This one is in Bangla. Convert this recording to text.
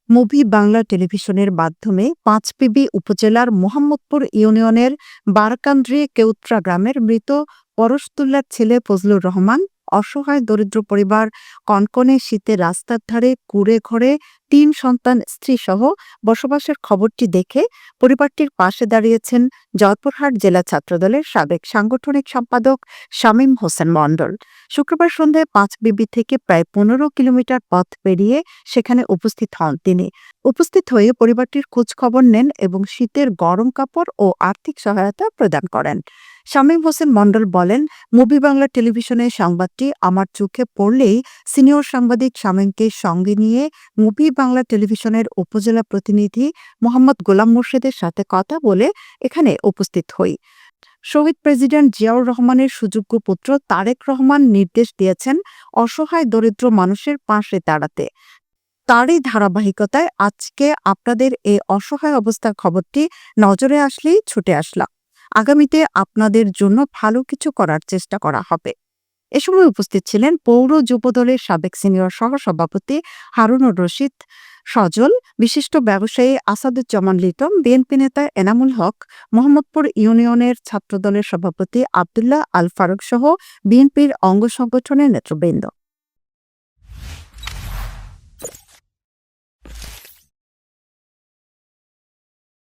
মুভি বাংলা টেলিভিশনের মাধ্যমে পাঁচবিবি উপজেলার মোহাম্মদপুর ইউনিয়নের বারকান্দ্রি কেউত্রা গ্রামের মৃত পরশতুল্লার ছেলে ফজলুর রহমান অসহায় দরিদ্র পরিবার কনকনে শীতে রাস্তার ধারে কুঁড়ে ঘরে ৩ সন্তান স্ত্রীসহ বসবাসের খবরটি দেখে পরিবারটির পাশে দাঁড়িয়েছেন জয়পুরহাট জেলা ছাত্রদলের সাবেক সাংগঠনিক সম্পাদক শামীম হোসেন মণ্ডল। শুক্রবার সন্ধ্যায় পাঁচবিবি থেকে প্রায় ১৫ কিলোমিটার পথ পেরিয়ে সেখানে উপস্থিত হন তিনি। উপস্থিত হয়ে পরিবারটির খোঁজ খবর নেন এবং শীতের গরম কাপড় ও আর্থিক সহায়তা প্রদান করেন। শামীম হোসেন মণ্ডল বলেন, মুভি বাংলা টেলিভিশনের সংবাদটি আমার চোখে পড়লেই সিনিয়র সাংবাদিক শামীমকে সঙ্গে নিয়ে মুভি বাংলা টেলিভিশনের উপজেলা প্রতিনিধি মোহাম্মদ গোলাম মোর্শেদের সাথে কথা বলে এখানে উপস্থিত হই। শহীদ প্রেসিডেন্ট জিয়াউর রহমানের সুযোগ্য পুত্র তারেক রহমান নির্দেশ দিয়েছেন অসহায় দরিদ্র মানুষের পাশে দাঁড়াতে। তারই ধারাবাহিকতায় আজকে আপনাদের এই অসহায় অবস্থার খবরটি নজরে আসলেই ছুটে আসলাম। আগামীতে আপনাদের জন্য ভালো কিছু করার চেষ্টা করা হবে। এ সময় উপস্থিত ছিলেন পৌর যুবদলের সাবেক সিনিয়র সহসভাপতি হারুনুর রশিদ সজল, বিশিষ্ট ব্যবসায়ী আসাদুজ্জামান লিটন, বিএনপি নেতা এনামুল হক, মোহাম্মদপুর ইউনিয়নের ছাত্রদলের সভাপতি আবদুল্লাহ আল ফারুক সহ বিএনপির অঙ্গ সংগঠনের নেতৃবৃন্দ।